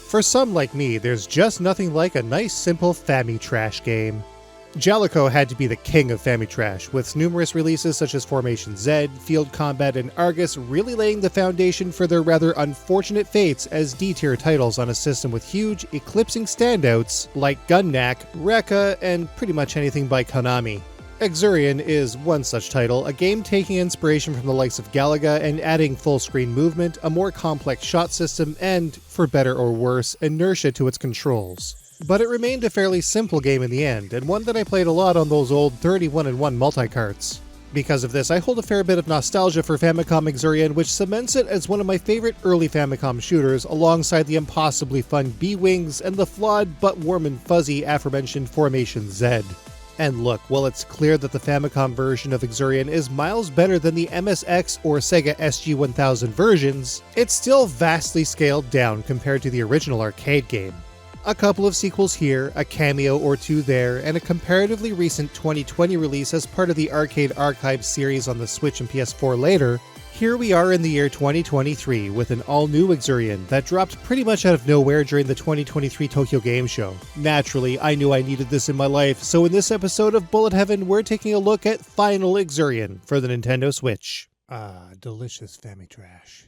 For some like me, there's just nothing like a nice simple Famitrash game. Jaleco had to be the king of Famitrash, with numerous releases such as Formation Z, Field Combat, and Argus really laying the foundation for their rather unfortunate fates as D-tier titles on a system with huge, eclipsing standouts like Gunnak, Rekka, and pretty much anything by Konami. Exerion is one such title, a game taking inspiration from the likes of Galaga and adding full-screen movement, a more complex shot system, and, for better or worse, inertia to its controls. But it remained a fairly simple game in the end, and one that I played a lot on those old 31-in-1 multicarts. Because of this, I hold a fair bit of nostalgia for Famicom Exerion, which cements it as one of my favorite early Famicom shooters, alongside the impossibly fun B-Wings and the flawed but warm and fuzzy aforementioned Formation Z. And look, while it's clear that the Famicom version of Exerion is miles better than the MSX or Sega SG-1000 versions, it's still vastly scaled down compared to the original arcade game. A couple of sequels here, a cameo or two there, and a comparatively recent 2020 release as part of the Arcade Archive series on the Switch and PS4 later, here we are in the year 2023 with an all-new Exerion that dropped pretty much out of nowhere during the 2023 Tokyo Game Show. Naturally, I knew I needed this in my life, so in this episode of Bullet Heaven, we're taking a look at Final Exerion for the Nintendo Switch. Delicious Famitrash.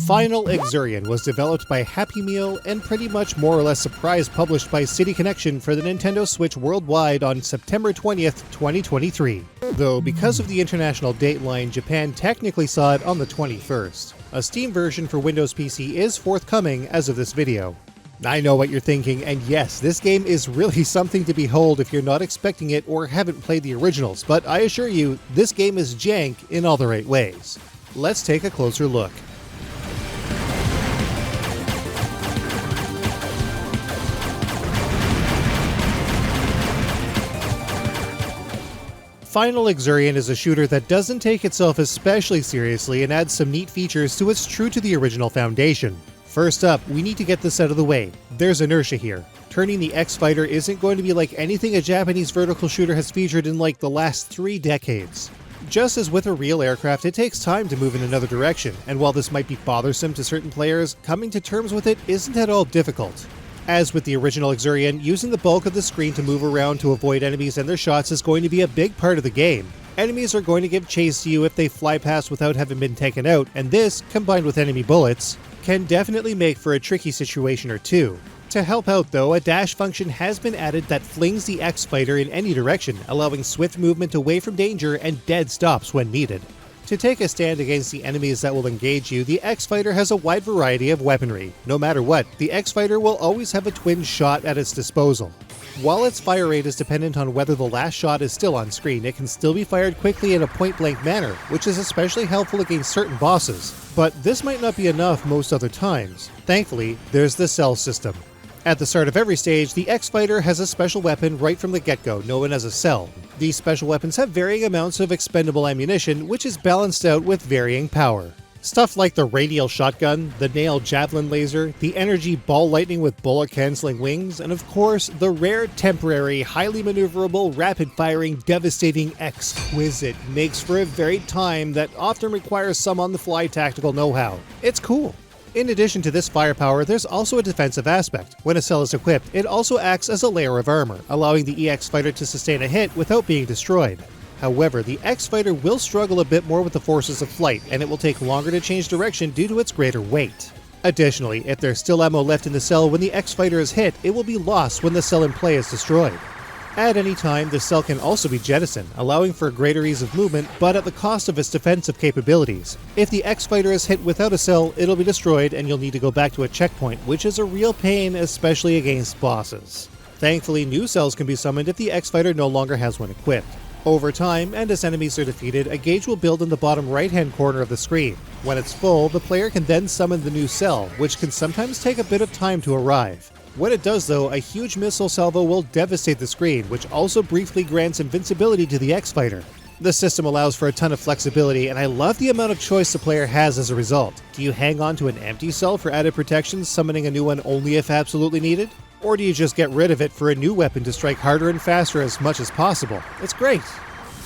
Final Exerion was developed by Happy Meal and pretty much more or less surprise published by City Connection for the Nintendo Switch worldwide on September 20th, 2023. Though because of the international dateline, Japan technically saw it on the 21st. A Steam version for Windows PC is forthcoming as of this video. I know what you're thinking, and yes, this game is really something to behold if you're not expecting it or haven't played the originals, but I assure you, this game is jank in all the right ways. Let's take a closer look. Final Exerion is a shooter that doesn't take itself especially seriously and adds some neat features to its true to the original foundation. First up, we need to get this out of the way. There's inertia here. Turning the X-Fighter isn't going to be like anything a Japanese vertical shooter has featured in like the last 3 decades. Just as with a real aircraft, it takes time to move in another direction, and while this might be bothersome to certain players, coming to terms with it isn't at all difficult. As with the original Exerion, using the bulk of the screen to move around to avoid enemies and their shots is going to be a big part of the game. Enemies are going to give chase to you if they fly past without having been taken out, and this, combined with enemy bullets, can definitely make for a tricky situation or two. To help out though, a dash function has been added that flings the X-Fighter in any direction, allowing swift movement away from danger and dead stops when needed. To take a stand against the enemies that will engage you, the X-Fighter has a wide variety of weaponry. No matter what, the X-Fighter will always have a twin shot at its disposal. While its fire rate is dependent on whether the last shot is still on screen, it can still be fired quickly in a point-blank manner, which is especially helpful against certain bosses. But this might not be enough most other times. Thankfully, there's the cell system. At the start of every stage, the X-Fighter has a special weapon right from the get-go, known as a cell. These special weapons have varying amounts of expendable ammunition, which is balanced out with varying power. Stuff like the radial shotgun, the nail javelin laser, the energy ball lightning with bullet-canceling wings, and of course, the rare, temporary, highly maneuverable, rapid-firing, devastating exquisite makes for a varied time that often requires some on-the-fly tactical know-how. It's cool. In addition to this firepower, there's also a defensive aspect. When a cell is equipped, it also acts as a layer of armor, allowing the EX-Fighter to sustain a hit without being destroyed. However, the X-Fighter will struggle a bit more with the forces of flight, and it will take longer to change direction due to its greater weight. Additionally, if there's still ammo left in the cell when the X-Fighter is hit, it will be lost when the cell in play is destroyed. At any time, the cell can also be jettisoned, allowing for greater ease of movement, but at the cost of its defensive capabilities. If the X-Fighter is hit without a cell, it'll be destroyed and you'll need to go back to a checkpoint, which is a real pain, especially against bosses. Thankfully, new cells can be summoned if the X-Fighter no longer has one equipped. Over time, and as enemies are defeated, a gauge will build in the bottom right-hand corner of the screen. When it's full, the player can then summon the new cell, which can sometimes take a bit of time to arrive. When it does though, a huge missile salvo will devastate the screen, which also briefly grants invincibility to the X-Fighter. The system allows for a ton of flexibility, and I love the amount of choice the player has as a result. Do you hang on to an empty cell for added protection, summoning a new one only if absolutely needed? Or do you just get rid of it for a new weapon to strike harder and faster as much as possible? It's great!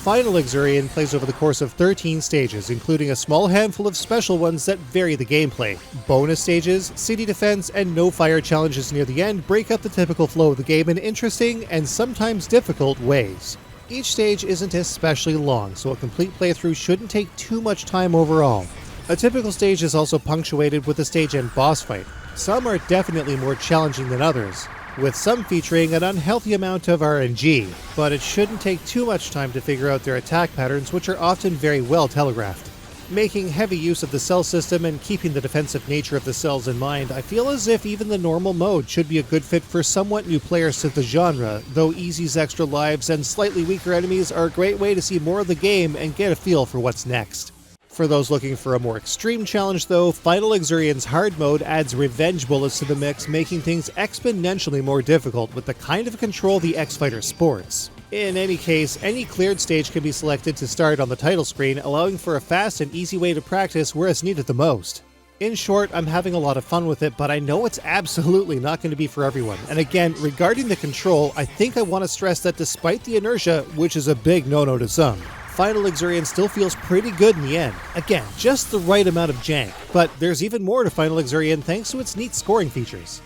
Final Exerion plays over the course of 13 stages, including a small handful of special ones that vary the gameplay. Bonus stages, city defense, and no fire challenges near the end break up the typical flow of the game in interesting and sometimes difficult ways. Each stage isn't especially long, so a complete playthrough shouldn't take too much time overall. A typical stage is also punctuated with a stage-end boss fight. Some are definitely more challenging than others, with some featuring an unhealthy amount of RNG, but it shouldn't take too much time to figure out their attack patterns, which are often very well telegraphed. Making heavy use of the cell system and keeping the defensive nature of the cells in mind, I feel as if even the normal mode should be a good fit for somewhat new players to the genre, though Easy's extra lives and slightly weaker enemies are a great way to see more of the game and get a feel for what's next. For those looking for a more extreme challenge though, Final Exerion's hard mode adds revenge bullets to the mix, making things exponentially more difficult with the kind of control the X-Fighter sports. In any case, any cleared stage can be selected to start on the title screen, allowing for a fast and easy way to practice where it's needed the most. In short, I'm having a lot of fun with it, but I know it's absolutely not going to be for everyone. And again, regarding the control, I think I want to stress that despite the inertia, which is a big no-no to some, Final Exerion still feels pretty good in the end. Again, just the right amount of jank. But there's even more to Final Exerion thanks to its neat scoring features.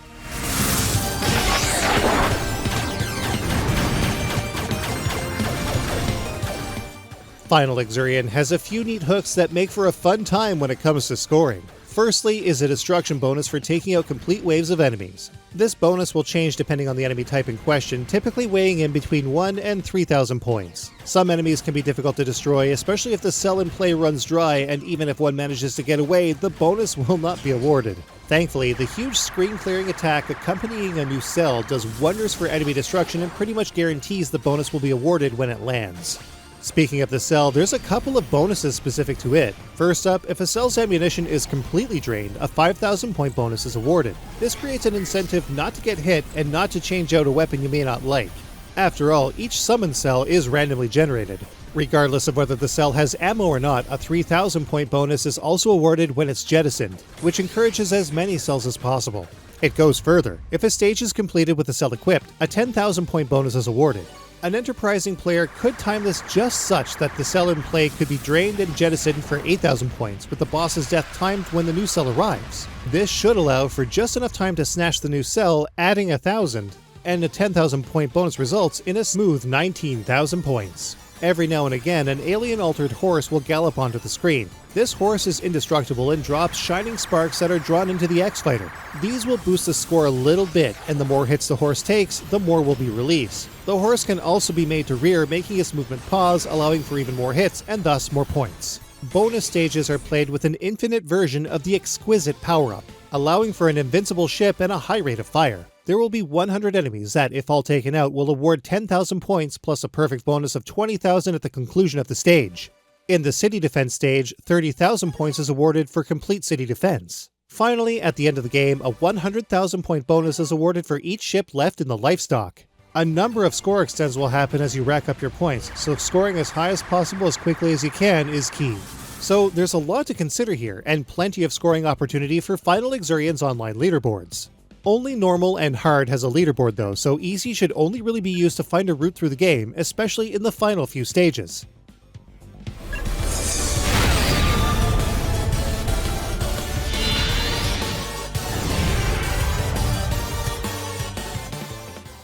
Final Exerion has a few neat hooks that make for a fun time when it comes to scoring. Firstly is a destruction bonus for taking out complete waves of enemies. This bonus will change depending on the enemy type in question, typically weighing in between 1 and 3,000 points. Some enemies can be difficult to destroy, especially if the cell in play runs dry, and even if one manages to get away, the bonus will not be awarded. Thankfully, the huge screen-clearing attack accompanying a new cell does wonders for enemy destruction and pretty much guarantees the bonus will be awarded when it lands. Speaking of the cell, there's a couple of bonuses specific to it. First up, if a cell's ammunition is completely drained, a 5,000 point bonus is awarded. This creates an incentive not to get hit and not to change out a weapon you may not like. After all, each summon cell is randomly generated. Regardless of whether the cell has ammo or not, a 3,000 point bonus is also awarded when it's jettisoned, which encourages as many cells as possible. It goes further. If a stage is completed with the cell equipped, a 10,000 point bonus is awarded. An enterprising player could time this just such that the cell in play could be drained and jettisoned for 8,000 points, with the boss's death timed when the new cell arrives. This should allow for just enough time to snatch the new cell, adding 1,000, and a 10,000 point bonus results in a smooth 19,000 points. Every now and again, an alien-altered horse will gallop onto the screen. This horse is indestructible and drops shining sparks that are drawn into the X-Fighter. These will boost the score a little bit, and the more hits the horse takes, the more will be released. The horse can also be made to rear, making its movement pause, allowing for even more hits, and thus more points. Bonus stages are played with an infinite version of the exquisite power-up, allowing for an invincible ship and a high rate of fire. There will be 100 enemies that, if all taken out, will award 10,000 points plus a perfect bonus of 20,000 at the conclusion of the stage. In the city defense stage, 30,000 points is awarded for complete city defense. Finally, at the end of the game, a 100,000 point bonus is awarded for each ship left in the livestock. A number of score extends will happen as you rack up your points, so scoring as high as possible as quickly as you can is key. So there's a lot to consider here, and plenty of scoring opportunity for Final Exerion's online leaderboards. Only normal and hard has a leaderboard though, so easy should only really be used to find a route through the game, especially in the final few stages.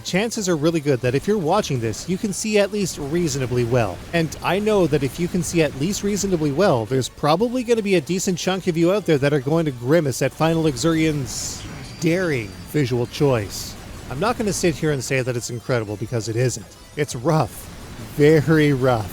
Chances are really good that if you're watching this, you can see at least reasonably well. And I know that if you can see at least reasonably well, there's probably going to be a decent chunk of you out there that are going to grimace at Final Exerion's daring visual choice. I'm not going to sit here and say that it's incredible because it isn't. It's rough. Very rough.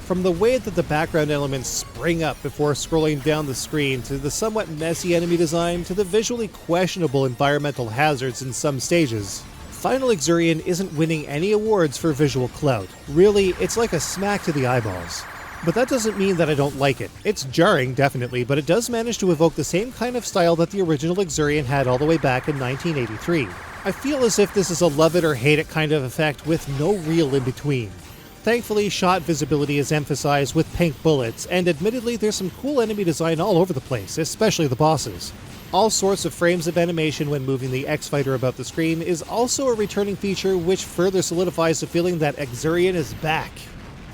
From the way that the background elements spring up before scrolling down the screen, to the somewhat messy enemy design, to the visually questionable environmental hazards in some stages, Final Exerion isn't winning any awards for visual clout. Really, it's like a smack to the eyeballs. But that doesn't mean that I don't like it. It's jarring, definitely, but it does manage to evoke the same kind of style that the original Exerion had all the way back in 1983. I feel as if this is a love it or hate it kind of effect with no real in between. Thankfully, shot visibility is emphasized with pink bullets, and admittedly there's some cool enemy design all over the place, especially the bosses. All sorts of frames of animation when moving the X-Fighter about the screen is also a returning feature which further solidifies the feeling that Exerion is back.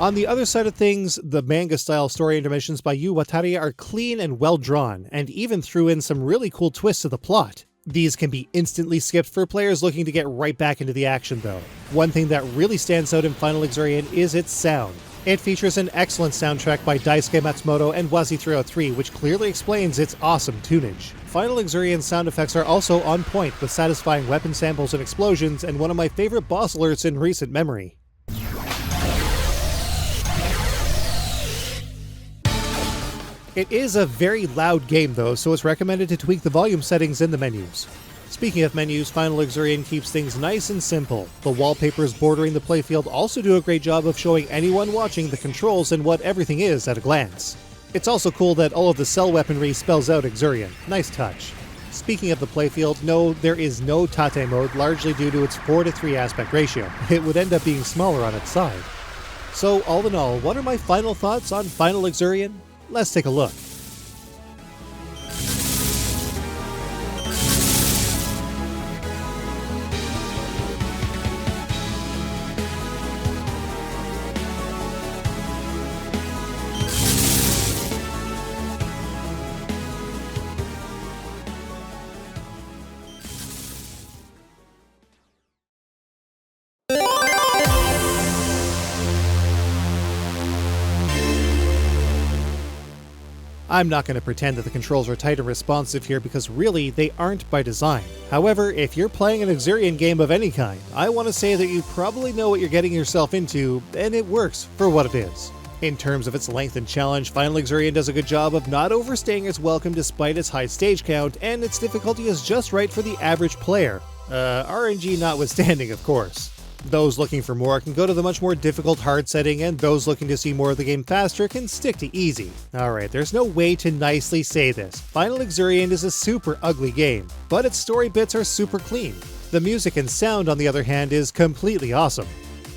On the other side of things, the manga-style story intermissions by Yu Watari are clean and well-drawn, and even threw in some really cool twists to the plot. These can be instantly skipped for players looking to get right back into the action though. One thing that really stands out in Final Exerion is its sound. It features an excellent soundtrack by Daisuke Matsumoto and Wazi303, which clearly explains its awesome tunage. Final Exerion's sound effects are also on point with satisfying weapon samples and explosions, and one of my favorite boss alerts in recent memory. It is a very loud game though, so it's recommended to tweak the volume settings in the menus. Speaking of menus, Final Exerion keeps things nice and simple. The wallpapers bordering the playfield also do a great job of showing anyone watching the controls and what everything is at a glance. It's also cool that all of the cell weaponry spells out Exerion. Nice touch. Speaking of the playfield, no, there is no Tate mode, largely due to its 4:3 aspect ratio. It would end up being smaller on its side. So all in all, what are my final thoughts on Final Exerion? Let's take a look. I'm not going to pretend that the controls are tight and responsive here because really, they aren't by design. However, if you're playing an Exerion game of any kind, I want to say that you probably know what you're getting yourself into, and it works for what it is. In terms of its length and challenge, Final Exerion does a good job of not overstaying its welcome despite its high stage count, and its difficulty is just right for the average player. RNG notwithstanding, of course. Those looking for more can go to the much more difficult hard setting, and those looking to see more of the game faster can stick to easy. Alright, there's no way to nicely say this. Final Exerion is a super ugly game, but its story bits are super clean. The music and sound, on the other hand, is completely awesome.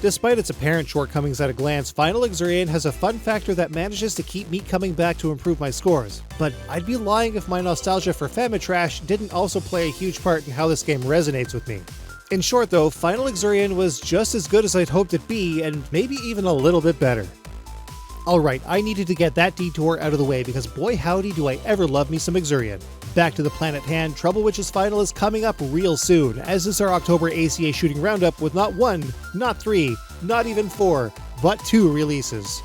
Despite its apparent shortcomings at a glance, Final Exerion has a fun factor that manages to keep me coming back to improve my scores. But I'd be lying if my nostalgia for Famitrash didn't also play a huge part in how this game resonates with me. In short though, Final Exerion was just as good as I'd hoped it'd be, and maybe even a little bit better. Alright, I needed to get that detour out of the way because boy howdy do I ever love me some Exerion. Back to the plan at hand, Trouble Witch's Final is coming up real soon, as is our October ACA shooting roundup with not 1, not 3, not even 4, but 2 releases.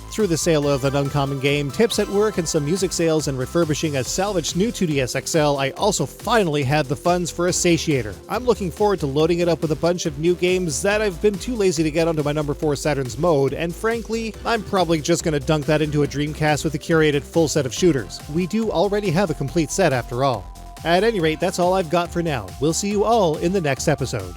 Through the sale of an uncommon game, tips at work, and some music sales and refurbishing a salvaged new 2DS XL, I also finally have the funds for a satiator. I'm looking forward to loading it up with a bunch of new games that I've been too lazy to get onto my number 4 Saturn's mode, and frankly, I'm probably just gonna dunk that into a Dreamcast with a curated full set of shooters. We do already have a complete set after all. At any rate, that's all I've got for now. We'll see you all in the next episode.